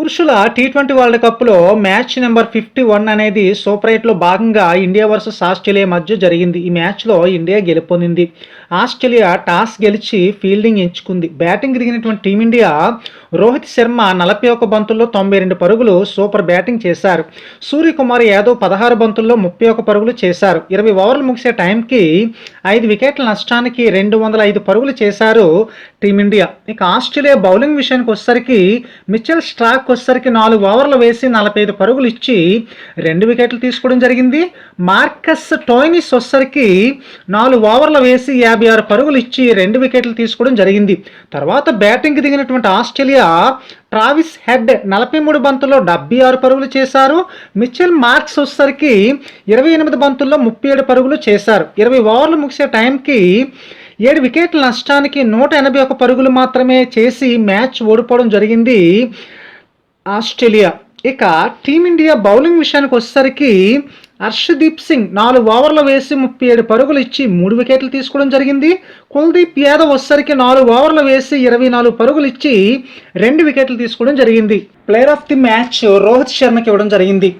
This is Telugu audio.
పురుషుల టీ20 వరల్డ్ కప్లో మ్యాచ్ నెంబర్ 51 అనేది సూపర్ ఎయిట్లో భాగంగా ఇండియా వర్సెస్ ఆస్ట్రేలియా మధ్య జరిగింది. ఈ మ్యాచ్లో ఇండియా గెలుపొందింది. ఆస్ట్రేలియా టాస్ గెలిచి ఫీల్డింగ్ ఎంచుకుంది. బ్యాటింగ్ దిగినటువంటి టీమిండియా రోహిత్ శర్మ 41 బంతుల్లో 92 పరుగులు సూపర్ బ్యాటింగ్ చేశారు. సూర్యకుమార్ యాదవ్ 16 బంతుల్లో 31 పరుగులు చేశారు. 20 ఓవర్లు ముగిసే టైంకి 5 వికెట్ల నష్టానికి 205 పరుగులు చేశారు టీమిండియా. ఇక ఆస్ట్రేలియా బౌలింగ్ విషయానికి వచ్చేసరికి మిచెల్ స్ట్రాక్ వచ్చేసరికి 4 ఓవర్లు వేసి 45 పరుగులు ఇచ్చి 2 వికెట్లు తీసుకోవడం జరిగింది. మార్కస్ టోయినిస్ వచ్చేసరికి 4 ఓవర్లు వేసి 56 పరుగులు ఇచ్చి 2 వికెట్లు తీసుకోవడం జరిగింది. తర్వాత బ్యాటింగ్కి దిగినటువంటి ఆస్ట్రేలియా ట్రావిస్ హెడ్ 43 బంతుల్లో 76 పరుగులు చేశారు. మిచెల్ మార్క్స్ వచ్చేసరికి 28 బంతుల్లో 37 పరుగులు చేశారు. 20 ఓవర్లు ముగిసే టైంకి 7 వికెట్ల నష్టానికి 181 పరుగులు మాత్రమే చేసి మ్యాచ్ ఓడిపోవడం జరిగింది ఆస్ట్రేలియా. ఇక టీమిండియా బౌలింగ్ విషయానికి వచ్చేసరికి హర్షదీప్ సింగ్ 4 ఓవర్లు వేసి 37 పరుగులు ఇచ్చి 3 వికెట్లు తీసుకోవడం జరిగింది. కుల్దీప్ యాదవ్ వచ్చేసరికి 4 ఓవర్లు వేసి 24 పరుగులు ఇచ్చి 2 వికెట్లు తీసుకోవడం జరిగింది. Player of the match Rohit శర్మకి ఇవ్వడం జరిగింది.